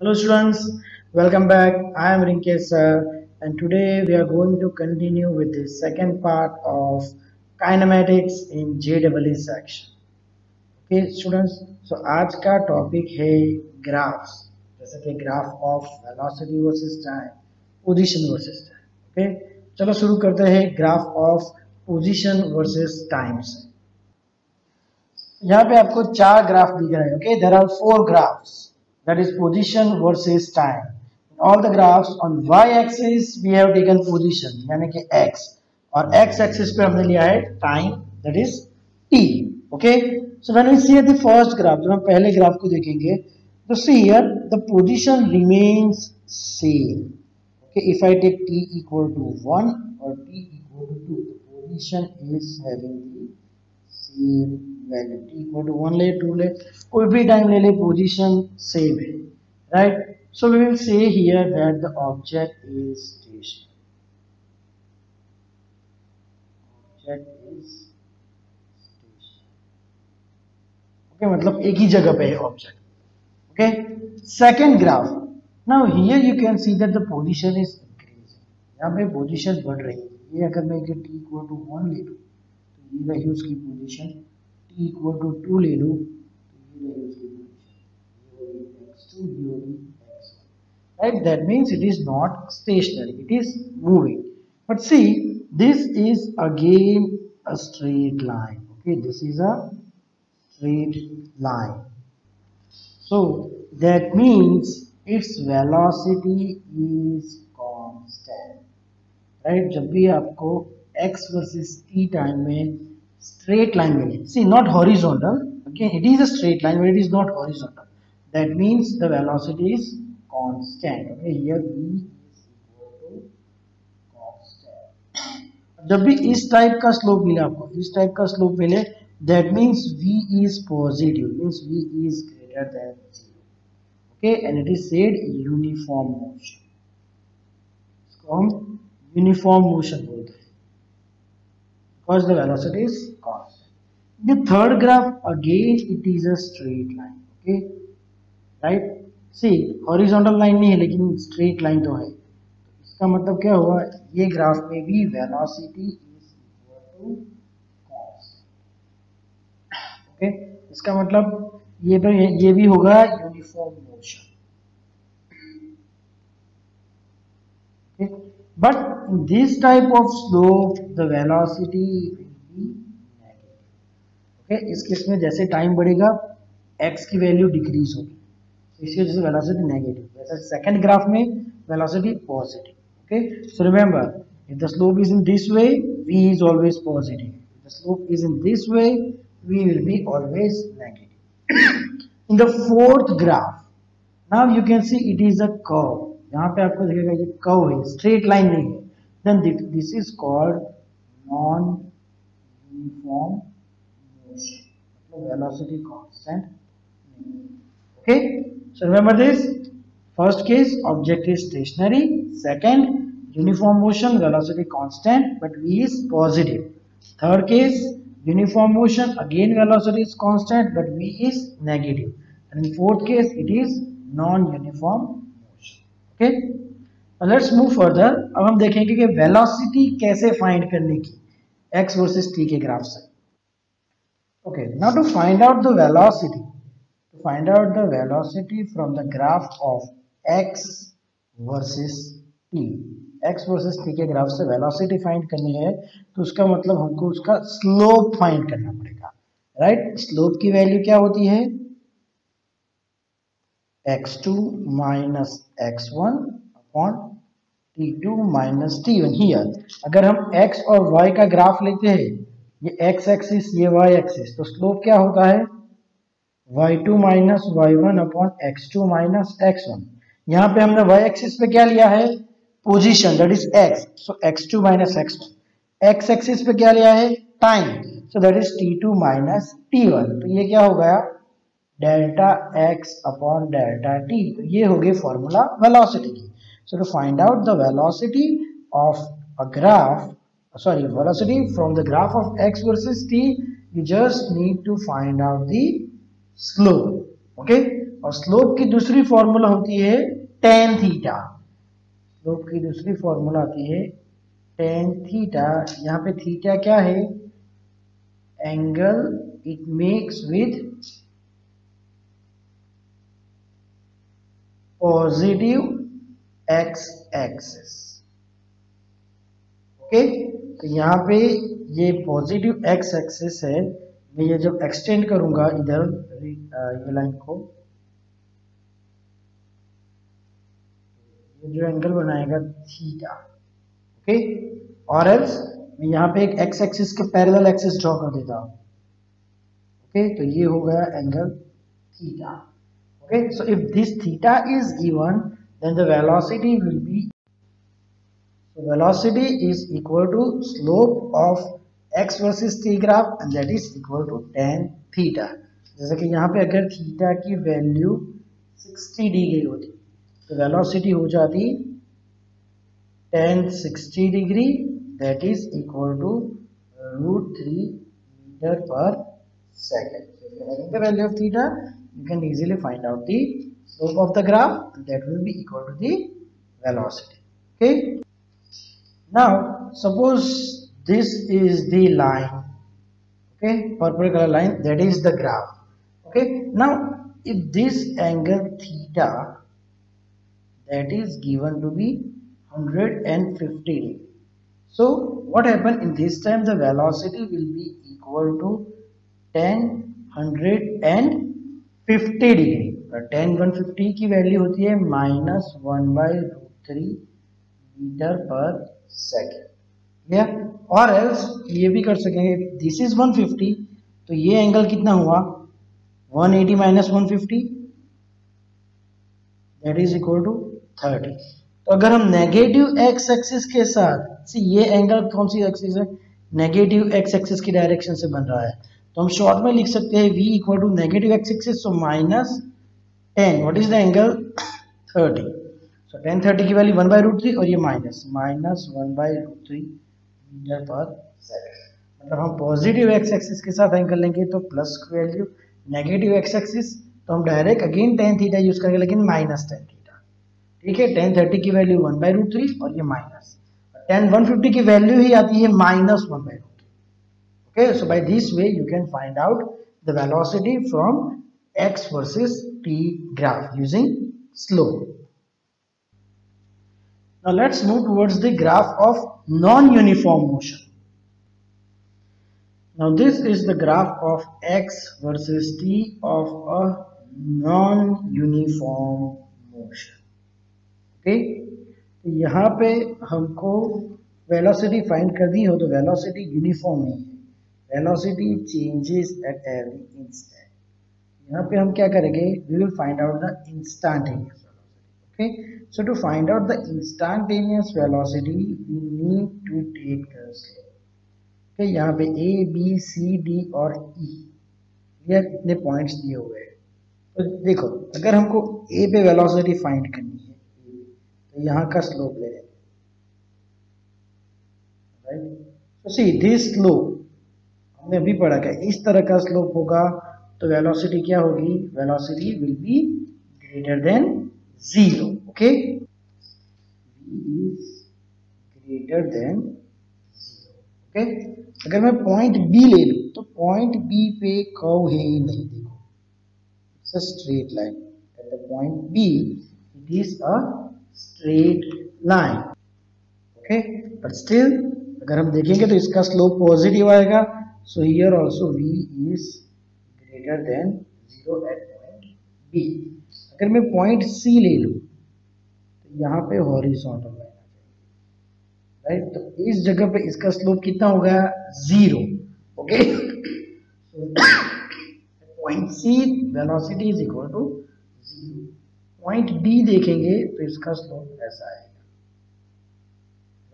Hello students, welcome back. I am Rinkesh sir and today we are going to continue with the second part of kinematics in JEE section. Okay students, so आज का topic है graphs, जैसे कि graph of velocity versus time, position versus time. Okay, चलो शुरू करते हैं graph of position versus time से. यहाँ पे आपको चार ग्राफ दिख रहे हैं. Okay, there are four graphs, that is position versus time. All the graphs on Y axis we have taken position यानी कि x, और x एक्सिस पे हमने लिया है time, that is t. Okay, so when we see the first graph, जब हम पहले ग्राफ को देखेंगे तो see here the position remains same. Okay, if I take t equal to 1 or t equal to 2, the position is having the same value. T equal to 1 ले 2 ले, कोई भी टाइम ले ले, पोजीशन सेम है, right? So we will say here that the object is stationary. Object is stationary. Okay, मतलब एक ही जगह पे है object. Okay, second graph. Now here you can see that the position is increasing. यहाँ पे position बढ़ रही है. ये अगर मैं t equal to 1 ले लूँ तो ये रही उसकी पोजीशन, t equal to 2 ले लूँ तो ये रही उसकी पोजीशन, ये होगी x2, ये होगी x1. Right? That means it is not stationary, it is moving. But see, this is again a straight line. Okay, this is a straight line. So that means its velocity is constant. Right? जब भी आपको x versus t time में straight line मिले, see not horizontal. Okay, it is a straight line, but it is not horizontal. That means the velocity is constant. Okay, here v is equal to constant. जब भी इस type का slope मिले आपको, इस type का slope मिले, that means v is positive, means v is greater than 0. Okay, and it is said uniform motion. इसको हम uniform motion बोलते हैं because the velocity is constant. The third graph again it is a straight line. Okay, right? See, horizontal line नहीं है लेकिन straight line तो है. इसका मतलब क्या हुआ, ये ग्राफ में भी velocity is equal to constant. Okay, इसका मतलब ये भी होगा uniform motion. Okay, but in this type of slope the velocity will be negative. Okay, इस केस में जैसे टाइम बढ़ेगा x की वैल्यू डिक्रीज होगी, इसकी वजह से वेलोसिटी नेगेटिव. वैसे सेकंड ग्राफ में velocity positive. Okay, so remember if the slope is in this way v is always positive, if the slope is in this way v will be always negative. In the fourth graph, now you can see it is a curve. यहाँ पे आपको दिखेगा ये curve है, straight line नहीं है. Then this is called non-uniform motion, मतलब velocity constant. Okay, so remember this. First case, object is stationary. Second, uniform motion, velocity constant, but v is positive. Third case, uniform motion, again velocity is constant, but v is negative. And in fourth case, it is non-uniform motion. Okay, let's move further. अब हम देखेंगे कि velocity कैसे find करने की x versus t के graph से. Okay, now to find out the velocity, from the graph of x versus t, x versus t के ग्राफ से वेलोसिटी फाइंड करनी है तो उसका मतलब हमको उसका स्लोप फाइंड करना पड़ेगा. राइट, स्लोप की वैल्यू क्या होती है, x2 minus x1 upon t2 minus t1. Here अगर हम x और y का ग्राफ लेते हैं, ये x एक्सिस ये y एक्सिस, तो स्लोप क्या होता है y2 minus y1 upon x2 minus x1. यहाँ पे हमने y एक्सिस पे क्या लिया है, position, that is x, so x2 minus x1. x axis पे क्या लिया है, time, so that is t2 minus t1. तो ये क्या हो गया, delta x upon delta t. तो ये हो गई फॉर्मूला वेलोसिटी की. So to find out the velocity of a graph, sorry, velocity from the graph of x versus t, you just need to find out the slope. Okay, और slope की दूसरी formula होती है tan theta. Slope की दूसरी formula आती है tan theta. यहाँ पे थीटा क्या है? Angle it makes with positive x axis. Okay, तो यहाँ पे ये पॉजिटिव एक्स एक्सिस है। मैं ये जब एक्सटेंड करूंगा इधर ये लाइन को, ये जो एंगल बनाएगा थीटा। ओके, और एल्स मैं यहाँ पे एक एक्स एक्सिस के पैरेलल एक्सिस ड्रॉ कर देता हूँ। ओके, तो ये हो गया angle theta. Okay, so if this theta is given then the velocity will be, so velocity is equal to slope of x versus t graph and that is equal to tan theta। जैसे कि यहाँ पे अगर theta की value 60 दी गई होती तो velocity हो जाती tan 60 degree, that is equal to √3 meter per second। So if you are having the value of theta, you can easily find out the slope of the graph and that will be equal to the velocity। Okay, now suppose this is the line, okay, purple color line, that is the graph। Okay, now if this angle theta that is given to be 150 degree, so what happened in this time? The velocity will be equal to 10 150 degree. tan 150 की value होती है -1/√3 metre पर second. Clear? और else ये भी कर सकेंगे, this is 150 तो ये एंगल कितना हुआ? 180 - 150 दैट इज इक्वल टू 30। तो अगर हम नेगेटिव एक्स एक्सिस के साथ, ये एंगल कौन सी एक्सिस है? नेगेटिव एक्स एक्सिस की डायरेक्शन से बन रहा है, तो हम शॉर्ट में लिख सकते हैं v equal to negative X axis, so -10, what is the angle? 30। So tan 30 की वैल्यू 1/√3 और ये -1/√3 मीटर पर सेकेंड। मतलब हम पॉजिटिव एक्स एक्सिस के साथ एंगल लेंगे तो प्लस की वैल्यू, नेगेटिव एक्स एक्सिस तो हम direct again tan theta use करेंगे लेकिन -tan थीटा। ठीक है, tan 30 की वैल्यू 1/√3 और ये माइनस, tan 150 की वैल्यू ही आती है -1/√3। Okay, so by this way you can find out the velocity from x versus t graph using slope। Now let's move towards the graph of non-uniform motion। Now this is the graph of x versus t of a non-uniform motion। Okay, तो यहाँ पे हमको velocity find करनी हो तो velocity uniform नहीं है, velocity changes at every instant. यहाँ पे हम क्या करेंगे? We will find out the instantaneous velocity. Okay, so to find out the instantaneous velocity we need to take the slope. Okay, यहाँ पे ए बी सी डी और ई ये इतने पॉइंट्स दिए हुए हैं। तो देखो, अगर हमको ए पे वेलोसिटी फाइंड करनी है तो यहाँ का स्लोप ले लेंगे, राइट? तो सी दिस स्लोप हमने अभी पढ़ा क्या, इस तरह का स्लोप होगा तो वेलोसिटी क्या होगी? Velocity will be greater than 0। Okay, v is greater than 0। Okay, अगर मैं पॉइंट बी ले लूं तो पॉइंट बी पे कर्व है ही नहीं, देखो it's a straight line. At the point B it is a straight line. Okay, but still अगर हम देखेंगे तो इसका स्लोप पॉजिटिव आएगा। So here also v is greater than 0 at point B। अगर मैं पॉइंट C ले लूं तो यहाँ पे हॉरिजॉन्टल लाइन आ जाएगी, राइट? तो इस जगह पे इसका स्लोप कितना हो गया? 0। Okay, point C velocity is equal to 0। Point D देखेंगे तो इसका स्लोप ऐसा आएगा,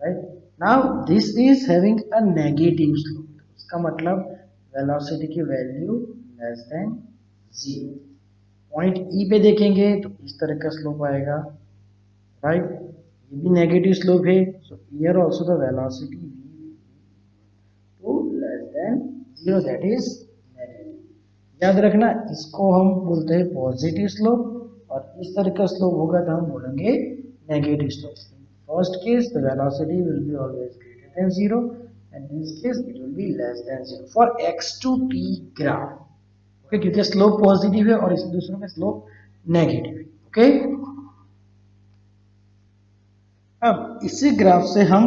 right? Now this is having a negative slope, इसका मतलब वेलोसिटी की value less than 0। Point E पे देखेंगे तो इस तरह का स्लोप आएगा, राइट? ये भी नेगेटिव स्लोप है, so here also the velocity v to less than 0, that is negative. याद रखना, इसको हम बोलते हैं पॉजिटिव स्लोप और इस तरह का स्लोप होगा तो हम बोलेंगे negative slope. First case the velocity will be always greater than zero and in this case it will be less than zero for x to t graph. Okay, क्योंकि slope positive है और इस दूसरे में स्लोप नेगेटिव है. Okay, अब इसी graph से हम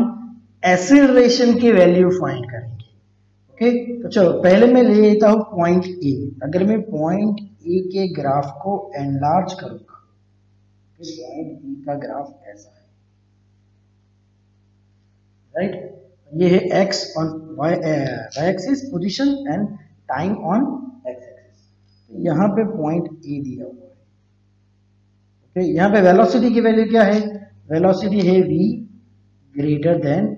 एक्सीलरेशन की वैल्यू फाइंड करेंगे. ओके, तो चलो पहले मैं ले लेता हूं पॉइंट ए. अगर मैं पॉइंट ए के ग्राफ को एनलार्ज करूंगा, पॉइंट ए का ग्राफ ऐसा है, राइट. ये है X on Y axis position and time on X axis. यहाँ पे पॉइंट ए दिया हुआ है. ओके, यहाँ पे वेलोसिटी की वैल्यू क्या है? वेलोसिटी है v greater than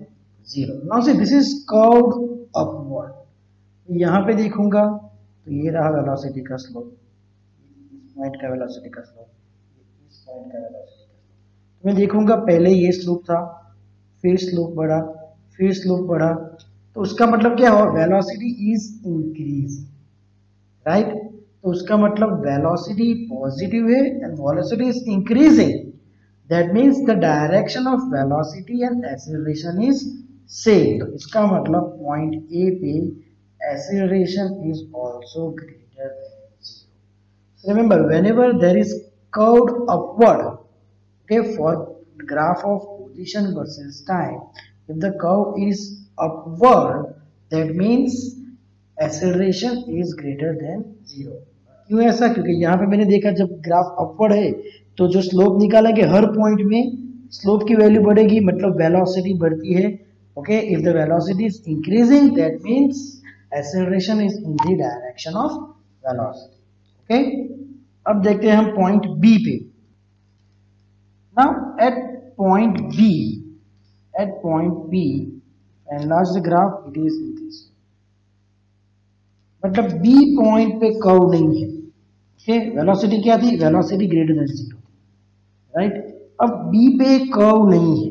zero. Now से दिस इज कर्व्ड अपवर्ड. यहाँ पे देखूंगा तो ये रहा वेलोसिटी का स्लोप, इस पॉइंट का वेलोसिटी का स्लोप, इस पॉइंट का वेलोसिटी का स्लोप. तो मैं देखूंगा पहले ये स्लोप था, फिर स्लोप बढ़ा, फिर स्लोप बढ़ा, तो उसका मतलब क्या हो? Velocity is increase, right. तो उसका मतलब वेलोसिटी पॉजिटिव है and velocity is increasing. That means the direction of velocity and acceleration is same. तो इसका मतलब पॉइंट ए पे acceleration is also greater than zero. So remember, whenever there is curved upward, okay, for graph of position versus time, if the curve is upward, that means acceleration is greater than zero. क्यों ऐसा? क्योंकि यहाँ पे मैंने देखा जब graph upward है तो जो स्लोप निकाला कि हर पॉइंट में स्लोप की वैल्यू बढ़ेगी, मतलब वेलोसिटी बढ़ती है. Okay, if the velocity is increasing that means acceleration is in the direction of velocity. Okay, अब देखते हैं हम पॉइंट B पे. Now at point B enlarge the graph, it is in this. मतलब B पॉइंट पे curve नहीं है. Okay, velocity क्या थी? Velocity greater than zero, right. अब B पे कर्व नहीं है.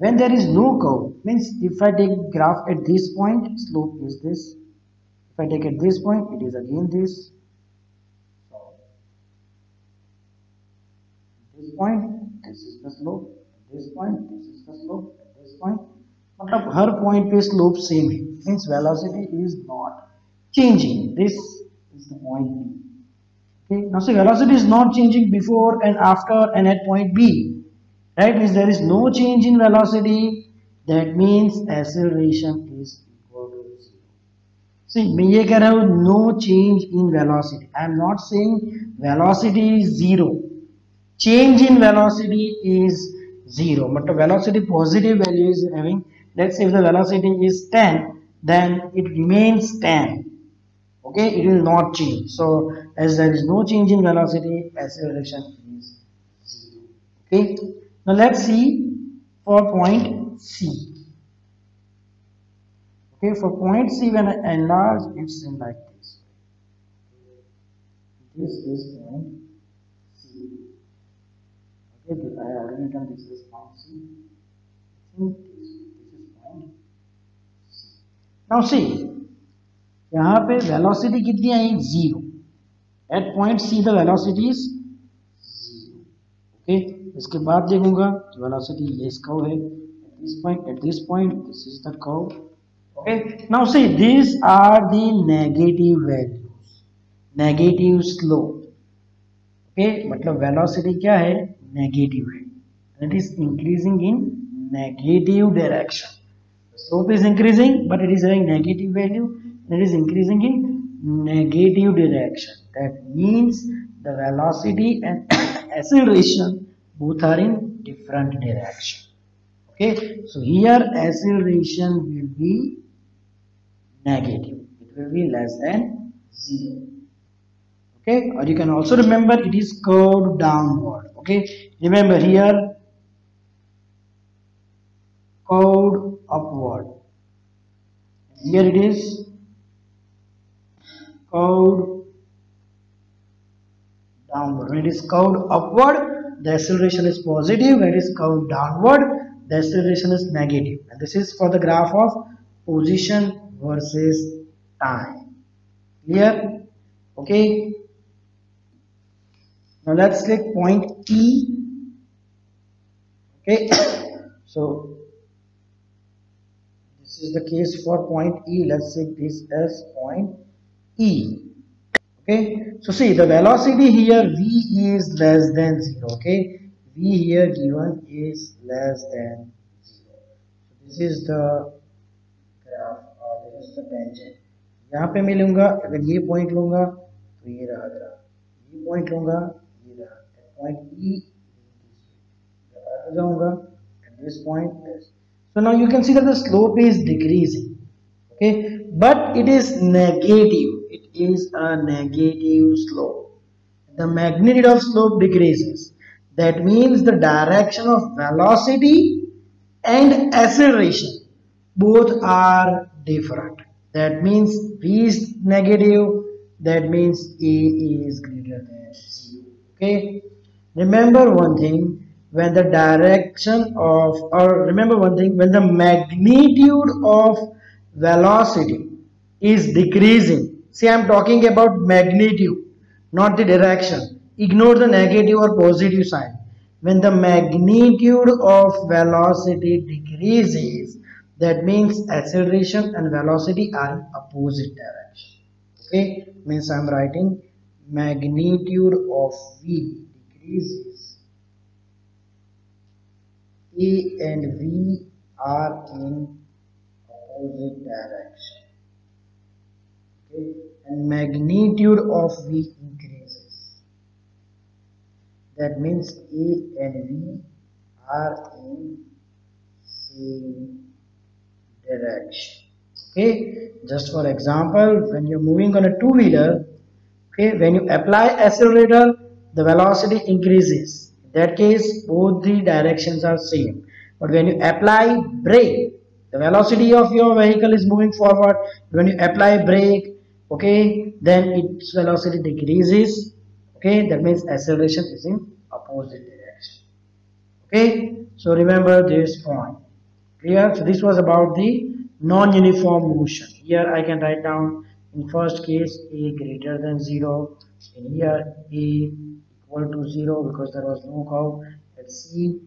When there is no curve, means if I take graph at this point, slope is this. If I take at this point, it is again this. At this point, this is the slope. At this point, this is the slope. At this point, मतलब हर point पे slope same है. Means velocity is not changing. This is the point B. Okay, now see, velocity is not changing before and after and at point B. Right, means there is no change in velocity. That means acceleration is equal to zero. See, मैं ये कह रहा हूँ no change in velocity. I am not saying velocity is zero. Change in velocity is zero. मतलब velocity positive value is having. Let's say if the velocity is 10, then it remains 10. Okay, it will not change. So as there is no change in velocity, acceleration is zero. Okay. Now let's see for point C. Okay, for point C, when I enlarge, it's in like this. This is point C. Okay, I already written this is point C. This is point C. Now see, यहाँ पे velocity कितनी आई? Zero. At point C, the velocity is zero. Okay. इसके बाद देखूंगा velocity ये curve है. at this point this is the curve. Okay, now see, these are the negative values, negative slope. Okay, मतलब velocity क्या है? Negative है. It is increasing in negative direction. The slope is increasing but it is having negative value. It is increasing in negative direction. That means the velocity and acceleration both are in different direction. Okay, so here acceleration will be negative. It will be less than zero. Okay, or you can also remember it is curved downward. Okay, remember here curved upward. Here it is curved downward. When it is curved upward, the acceleration is positive. When it is curved downward, the acceleration is negative. And this is for the graph of position versus time. Clear? Okay, now let's take point E. Okay, so this is the case for point E. Let's take this as point E. Okay, so see the velocity here v is less than 0. Okay, v here given is less than 0. So this is the graph or this is the tangent. यहाँ पे मैं लूंगा अगर ये point लूंगा तो ये रहा ग्राफ, ये पॉइंट लूंगा ये रहा पॉइंट ई, आगे जाऊंगा at this point is. So now you can see that the slope is decreasing. Okay, but it is negative, it is a negative slope. The magnitude of slope decreases, that means the direction of velocity and acceleration both are different. That means v is negative, that means a is greater than 0. Okay, remember one thing, when the direction of, or remember one thing, when the magnitude of velocity is decreasing, see I'm talking about magnitude, not the direction, ignore the negative or positive sign. When the magnitude of velocity decreases, that means acceleration and velocity are in opposite direction. Okay, means I'm writing magnitude of v decreases, a and v are in opposite direction. Okay, and magnitude of v increases, that means a and v are in same direction. Okay, just for example, when you're moving on a two-wheeler, okay, when you apply accelerator, the velocity increases. In that case, both the directions are same. But when you apply brake, the velocity of your vehicle is moving forward. When you apply brake, okay, then its velocity decreases. Okay, that means acceleration is in opposite direction. Okay, so remember this point. Clear? So this was about the non-uniform motion. Here I can write down in first case a greater than 0, in here a equal to 0 because there was no curve, at C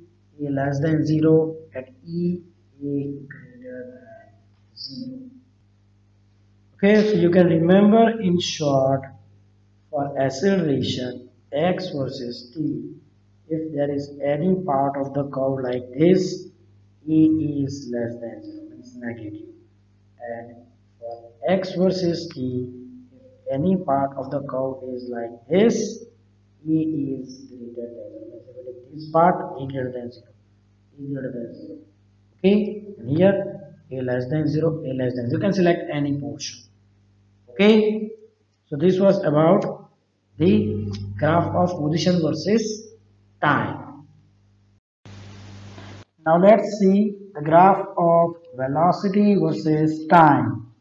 a less than 0, at E a greater than 0. Okay, so you can remember in short, for acceleration x versus t, if there is any part of the curve like this, e is less than 0, means negative. And for x versus t, if any part of the curve is like this, e is greater than 0. Means if this part, e greater than 0, e greater than 0. Okay, and here a less than 0, a less than 0. You can select any portion. Okay, so this was about the graph of position versus time. Now let's see the graph of velocity versus time.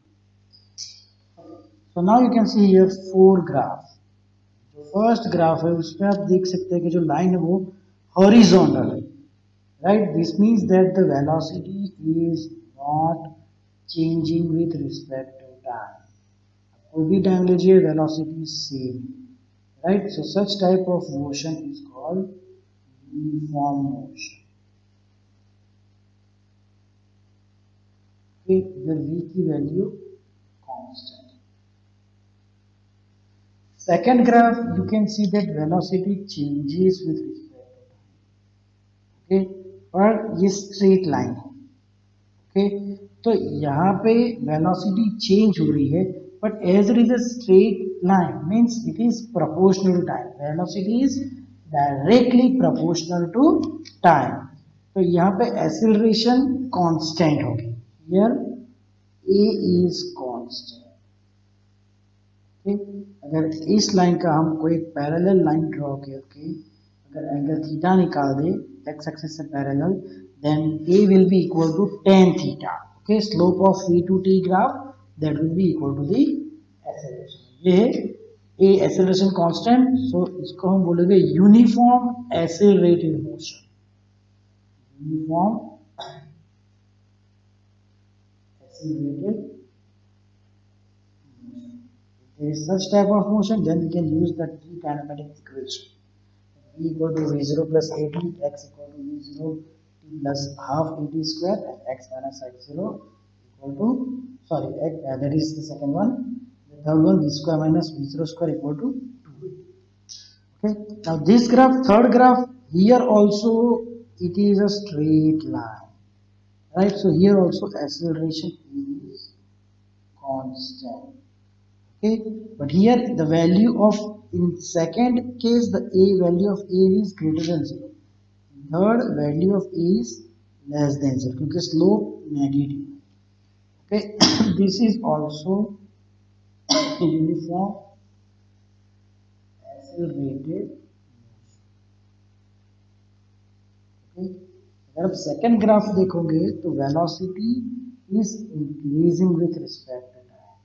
So now you can see here four graphs. जो first graph है उसमें आप देख सकते हैं कि जो line है वो हॉरिजॉन्टल है, right. This means that the velocity is not changing with respect to time. कोई भी टाइम लीजिए velocity same, right. So such type of motion is called uniform motion. where v की value constant. Second graph, you can see that velocity changes with respect to time. Okay, और ये straight line है. Okay, तो यहाँ पे velocity change हो रही है, but as it is a straight line, means it is proportional to time. Velocity is directly proportional to time. तो यहाँ पे acceleration constant होगी. Here a is constant. अगर इस लाइन का हम कोई पैरेलल लाइन ड्रॉ करके अगर एंगल थीटा निकाल दे एक्स एक्सिस से parallel, then A will be equal to tan theta. Okay, slope of v to t graph that will be equal to the acceleration. ये है ए एक्सेलरेशन कांस्टेंट. सो इसको हम बोलेंगे uniform accelerated motion. Uniform accelerated. there is such type of motion, then we can use the three kinematic equation. V equal to V0 plus at, x equal to V0 t plus half at square, and x minus x0 equal to, sorry, that is the second one. The third one, V square minus V0 square equal to 2. Okay, now this graph, third graph, here also it is a straight line, right? So here also acceleration is constant. Okay, but here the value of, in second case, the a value of a is greater than 0. Third value of a is less than 0 because slope negative. Okay, this is also uniform accelerated. Okay, अगर आप second graph देखोगे तो velocity is increasing with respect to time,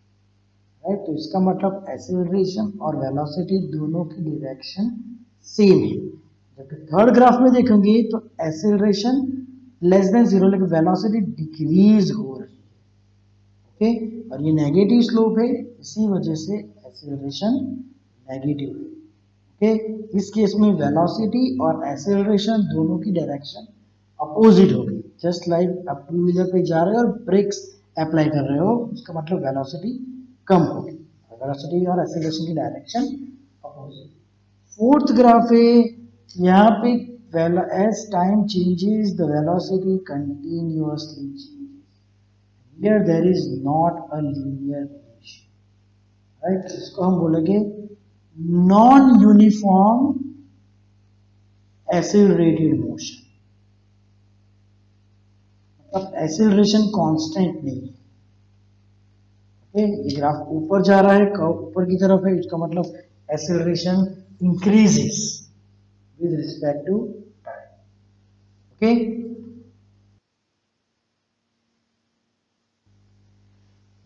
right? तो इसका मतलब acceleration और velocity दोनों की डायरेक्शन सेम है। जबकि थर्ड ग्राफ में देखेंगे तो एक्सेलरेशन लेस देन 0 लेकिन वेलोसिटी डिक्रीज हो रही है। ओके, और ये नेगेटिव स्लोप है, इसी वजह से एक्सेलरेशन नेगेटिव है। ओके, इस केस में वेलोसिटी और एक्सेलरेशन दोनों की डायरेक्शन अपोजिट होगी। जस्ट लाइक आप टू व्हीलर पे जा रहे हो और ब्रेक्स अप्लाई कर रहे हो, उसका मतलब वेलोसिटी कम होगी, वेलोसिटी और एक्सेलरेशन की डायरेक्शन अपोजिट। फोर्थ ग्राफ है, यहाँ पे as time changes the velocity continuously changes. Here there is not a linear relation, right? इसको हम बोलेंगे नॉन यूनिफॉर्म एक्सेलरेटेड मोशन, मतलब एक्सेलरेशन कांस्टेंट नहीं है। ओके, ये ग्राफ ऊपर जा रहा है, कर्व ऊपर की तरफ है, इसका मतलब acceleration increases with respect to time. Okay,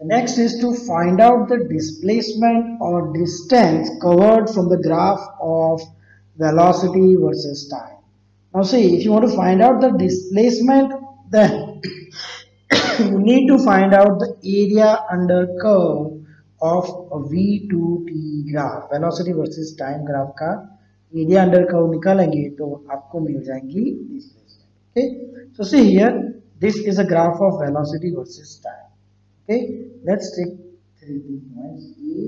the next is to find out the displacement or distance covered from the graph of velocity versus time. Now see, if you want to find out the displacement, then you need to find out the area under curve of a v2t graph, velocity versus time graph का area under curve निकालेंगे तो आपको मिल जाएंगी displacement. Okay, so see here this is a graph of velocity versus time. Okay, let's take three points A,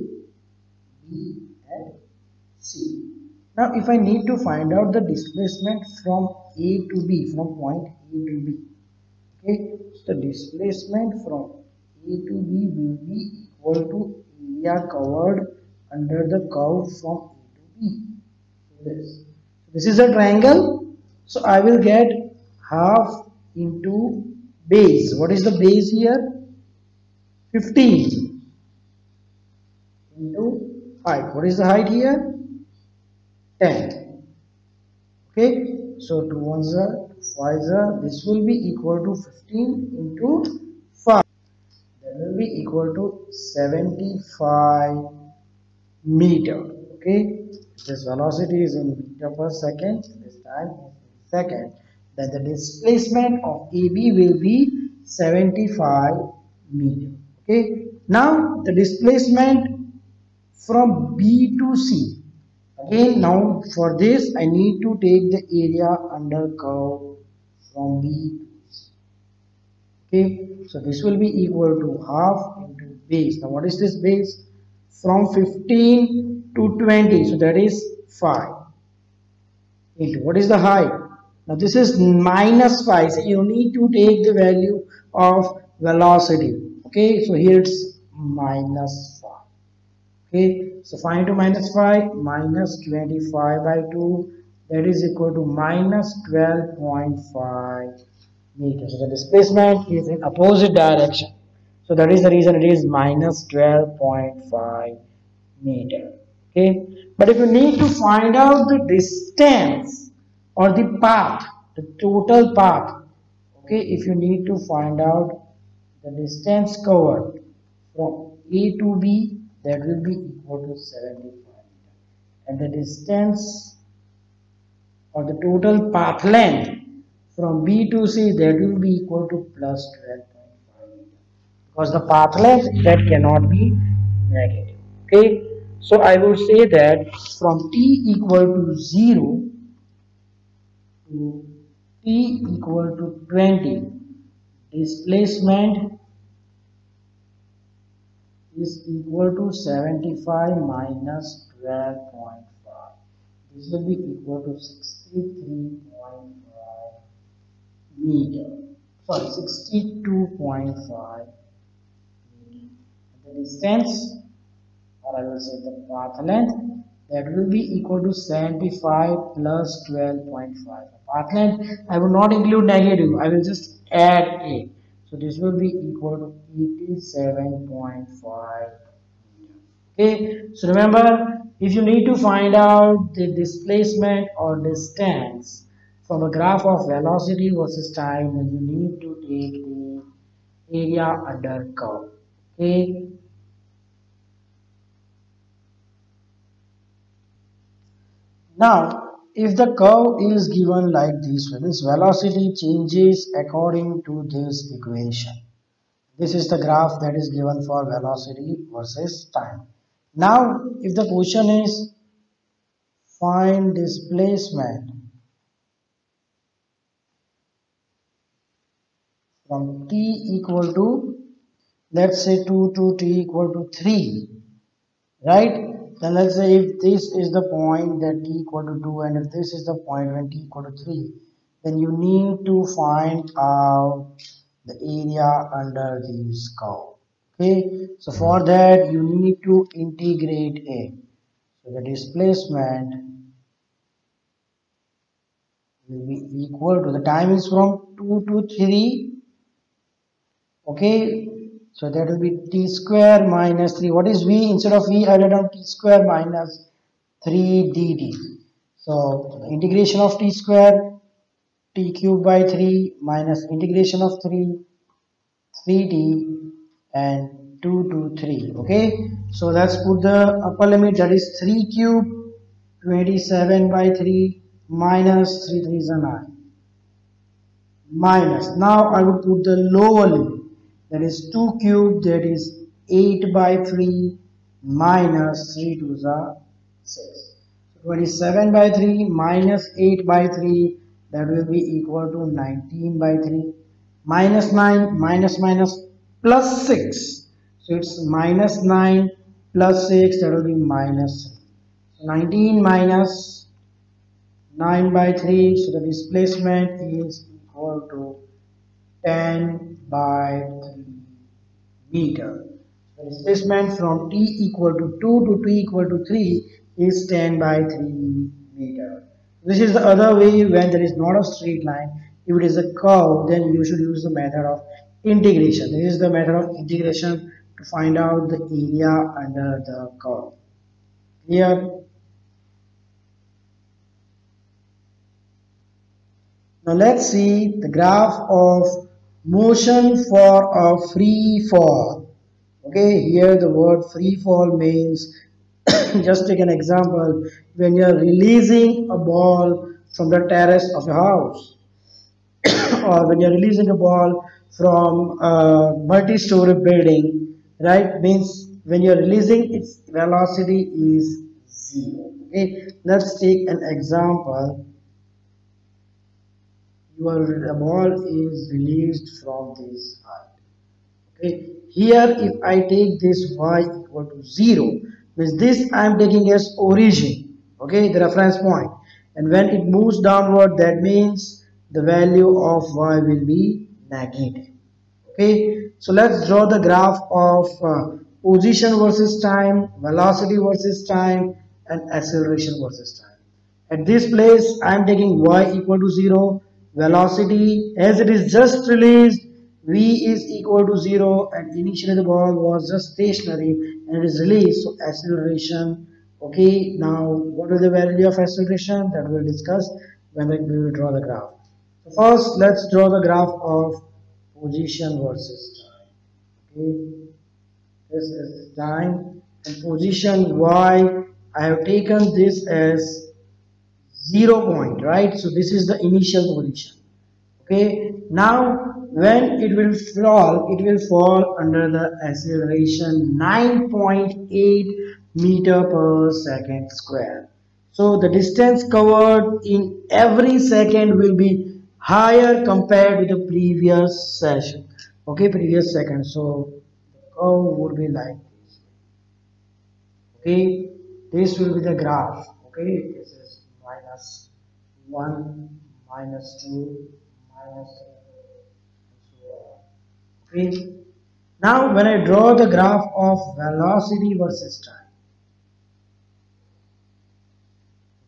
B and C. Now if I need to find out the displacement from A to B, from point A to B, okay, the displacement from A to B will be equal to area covered under the curve from A to B. This is a triangle, so I will get half into base. What is the base here? 15 into 5. What is the height here? 10. Okay, so 2 ones are 5 are, this will be equal to 15 into 5. That will be equal to 75 meter. Okay, this velocity is in meter per second, this time is in second, then the displacement of AB will be 75 meter. Okay, now the displacement from B to C, again now for this I need to take the area under curve from B to C. Okay, so this will be equal to half into base. Now what is this base? From 15 to 20, so that is 5 into, what is the height? Now this is minus 5, so you need to take the value of velocity. Okay, so here it's minus 5. Okay, so 5 into minus 5, minus 25 by 2, that is equal to minus 12.5 meters. So the displacement is in opposite direction, so that is the reason it is minus 12.5 meter. Okay, but if you need to find out the distance or the path, the total path, okay, if you need to find out the distance covered from A to B, that will be equal to 75 meter, and the distance or the total path length from B to C, that will be equal to plus 12.5 meter, because the path length that cannot be negative. Okay, so I would say that from t equal to 0 to t equal to 20, displacement is equal to 75 minus 12.5. This will be equal to 63.5 meter. Sorry, 62.5 meter. The distance, or I will say the path length, that will be equal to 75 plus 12.5. Path length, I will not include negative, I will just add a. So this will be equal to 87.5. Okay, so remember, if you need to find out the displacement or distance from a graph of velocity versus time, then you need to take the area under curve. Okay, now if the curve is given like this, this velocity changes according to this equation. This is the graph that is given for velocity versus time. Now, if the question is find displacement from t equal to, let's say, 2 to t equal to 3, right? Then let's say if this is the point that t equal to 2 and if this is the point when t equal to 3, then you need to find out the area under this curve. Okay, so for that you need to integrate it. So the displacement will be equal to, the time is from 2 to 3. Okay, so that will be t square minus 3. What is v? Instead of v, I write down t square minus 3 dt. So integration of t square, t cube by 3 minus integration of 3, 3d and 2 to 3. Okay, so let's put the upper limit, that is 3 cube 27 by 3 minus 3 3 is a 9 minus, now I would put the lower limit, that is 2 cube, that is 8 by 3 minus 3 to the 6. 27 by 3 minus 8 by 3, that will be equal to 19 by 3 minus 9 minus minus plus 6. So it's minus 9 plus 6, that will be minus 3. So 19 minus 9 by 3, so the displacement is equal to 10 by 3 meter. The displacement from t equal to 2 to t equal to 3 is 10 by 3 meter. This is the other way when there is not a straight line. If it is a curve, then you should use the method of integration. This is the method of integration to find out the area under the curve. Clear? Now let's see the graph of motion for a free fall. Okay, here the word free fall means, just take an example, when you are releasing a ball from the terrace of a house or when you are releasing a ball from a multi-story building, right? Means when you are releasing, its velocity is 0. Okay, let's take an example. Your ball is released from this height. Okay, here if I take this y equal to 0, means this I am taking as origin, okay, the reference point, and when it moves downward, that means the value of y will be negative. Okay, so let's draw the graph of position versus time, velocity versus time, and acceleration versus time. At this place, I am taking y equal to 0, velocity as it is just released, v is equal to 0, and initially the ball was just stationary and it is released, so acceleration. Okay, now what is the value of acceleration? That we will discuss when we will draw the graph. So first, let's draw the graph of position versus time. Okay, this is time and position y. I have taken this as 0 point, right? So this is the initial position. Okay, now when it will fall under the acceleration 9.8 meter per second square. So the distance covered in every second will be higher compared to the previous session. Okay, previous second. So the curve would be like this. Okay, this will be the graph. Okay, this is minus 1, minus 2, minus 3, and so on. Okay, now when I draw the graph of velocity versus time,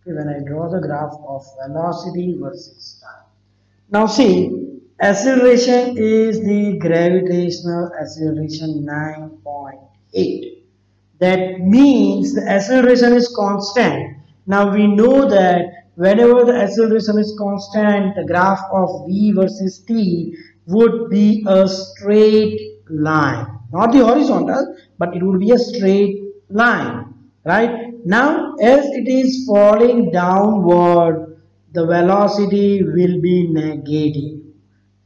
okay, when I draw the graph of velocity versus time, now see, acceleration is the gravitational acceleration 9.8. That means the acceleration is constant. Now we know that whenever the acceleration is constant, the graph of v versus t would be a straight line. Not the horizontal, but it would be a straight line. Right? Now as it is falling downward, the velocity will be negative.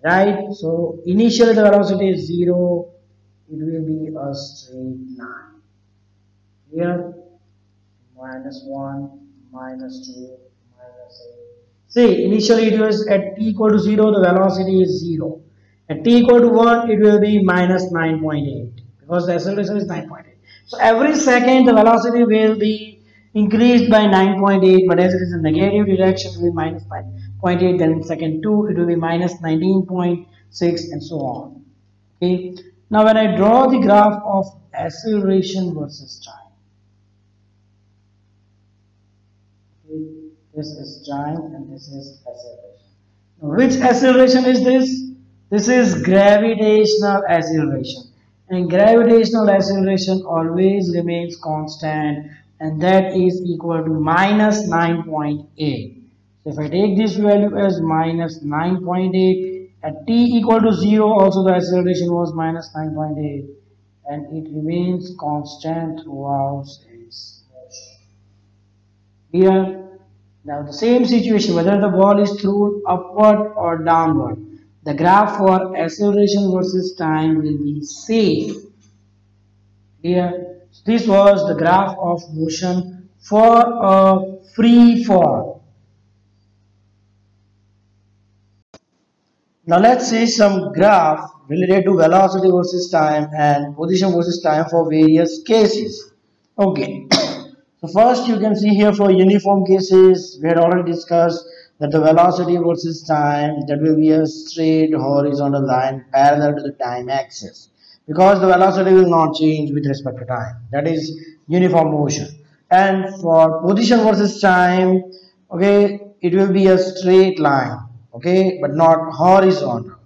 Right? So initially the velocity is 0, it will be a straight line. Here minus 1, minus 2, minus 8. See, initially it was at t equal to 0, the velocity is 0. At t equal to 1, it will be minus 9.8 because the acceleration is 9.8. So every second the velocity will be increased by 9.8, but as it is in negative direction, it will be minus 5.8. Then in second 2, it will be minus 19.6 and so on. Okay. Now when I draw the graph of acceleration versus time, this is time and this is acceleration. Which acceleration is this? This is gravitational acceleration. And gravitational acceleration always remains constant, and that is equal to minus 9.8. So if I take this value as minus 9.8, at t equal to 0 also the acceleration was minus 9.8, and it remains constant throughout its motion. Here, now the same situation, whether the ball is thrown upward or downward, the graph for acceleration versus time will be same. Here, this was the graph of motion for a free fall. Now let's see some graph related to velocity versus time and position versus time for various cases. Okay. So first you can see here for uniform cases, we had already discussed that the velocity versus time, that will be a straight horizontal line parallel to the time axis, because the velocity will not change with respect to time. That is uniform motion. And for position versus time, okay, it will be a straight line, okay, but not horizontal.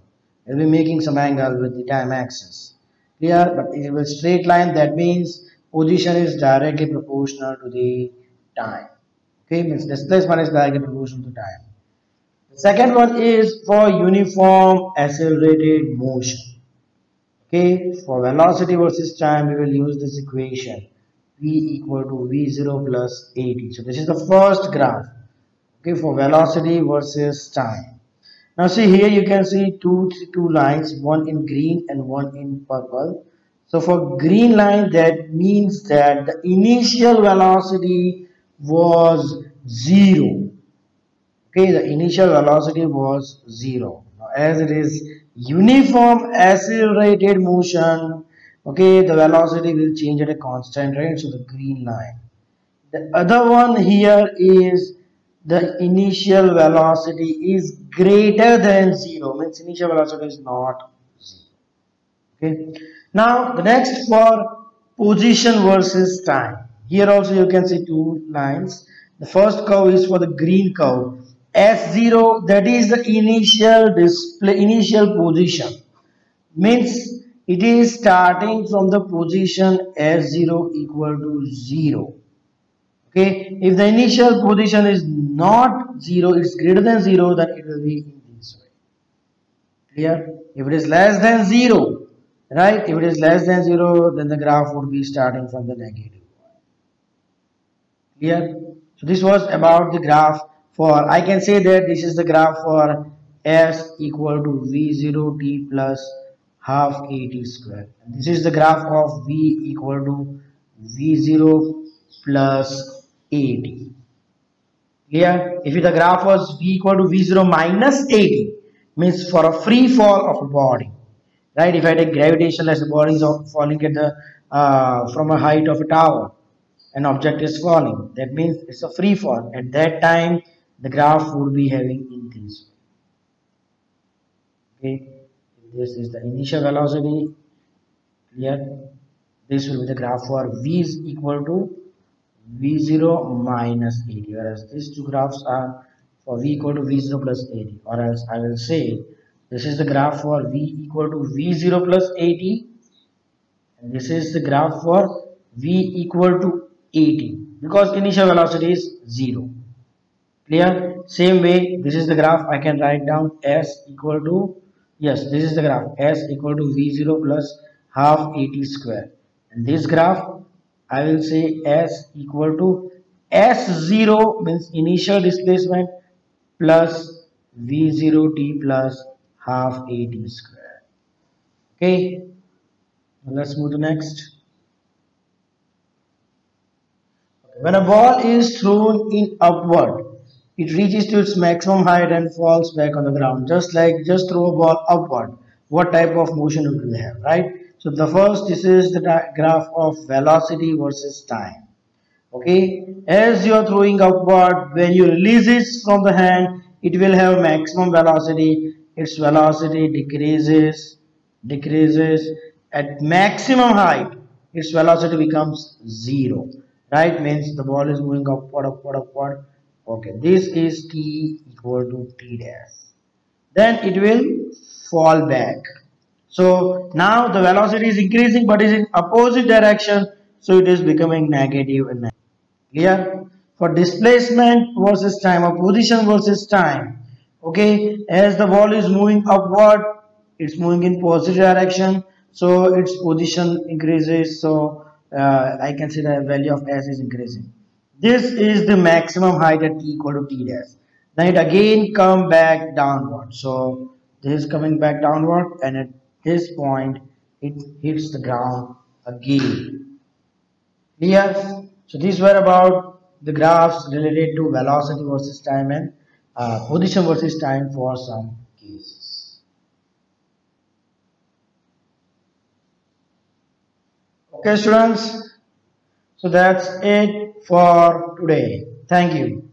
It will be making some angle with the time axis. Clear? But it will straight line, that means position is directly proportional to the time. Okay, means this one is directly proportional to time. The second one is for uniform accelerated motion. Okay, for velocity versus time, we will use this equation v equal to v0 plus at. So this is the first graph. Okay, for velocity versus time. Now see here you can see two lines, one in green and one in purple. So for green line, that means that the initial velocity was 0. Okay, the initial velocity was 0. Now as it is uniform accelerated motion, okay, the velocity will change at a constant rate, so the green line. The other one here is the initial velocity is greater than 0, means initial velocity is not 0. Okay. Now the next for position versus time. Here also you can see two lines. The first curve is for the green curve. S0, that is the initial position. Means it is starting from the position S0 equal to 0. Okay, if the initial position is not 0, it's greater than 0, then it will be in this way. Clear? If it is less than 0, right? If it is less than 0, then the graph would be starting from the negative one. Clear? So this was about the graph for, I can say that this is the graph for S equal to V0 t plus half at square. And this is the graph of V equal to V0 plus at. Clear? If the graph was v equal to v0 minus at, means for a free fall of a body, right? If I take gravitation as the body is falling at the from a height of a tower, an object is falling. That means it's a free fall. At that time, the graph would be having increase. Okay, this is the initial velocity. Clear? This will be the graph for v is equal to v0 minus 80, whereas these two graphs are for v equal to v0 plus 80, or else I will say this is the graph for v equal to v0 plus 80, and this is the graph for v equal to 80, because initial velocity is 0. Clear? Same way, this is the graph I can write down s equal to, yes, this is the graph s equal to v0 plus half 80 square, and this graph I will say s equal to s0 means initial displacement plus v0 t plus half 80 square. Okay, now let's move to next. When a ball is thrown in upward, it reaches to its maximum height and falls back on the ground. Just like just throw a ball upward. What type of motion would we have, right? So the first, this is the graph of velocity versus time. Okay, as you are throwing upward, when you release it from the hand, it will have maximum velocity. Its velocity decreases at maximum height. Its velocity becomes 0, right? Means the ball is moving upward. Okay, this is t equal to t dash. Then it will fall back. So now the velocity is increasing but is in opposite direction, so it is becoming negative and negative. Clear? For displacement versus time or position versus time, okay, as the ball is moving upward, it's moving in positive direction, so its position increases. So I can see the value of s is increasing. This is the maximum height at t equal to t dash. Then it again come back downward. So this is coming back downward, and at this point it hits the ground again. Clear? So these were about the graphs related to velocity versus time and position versus time for some cases. Okay, students. So that's it for today. Thank you.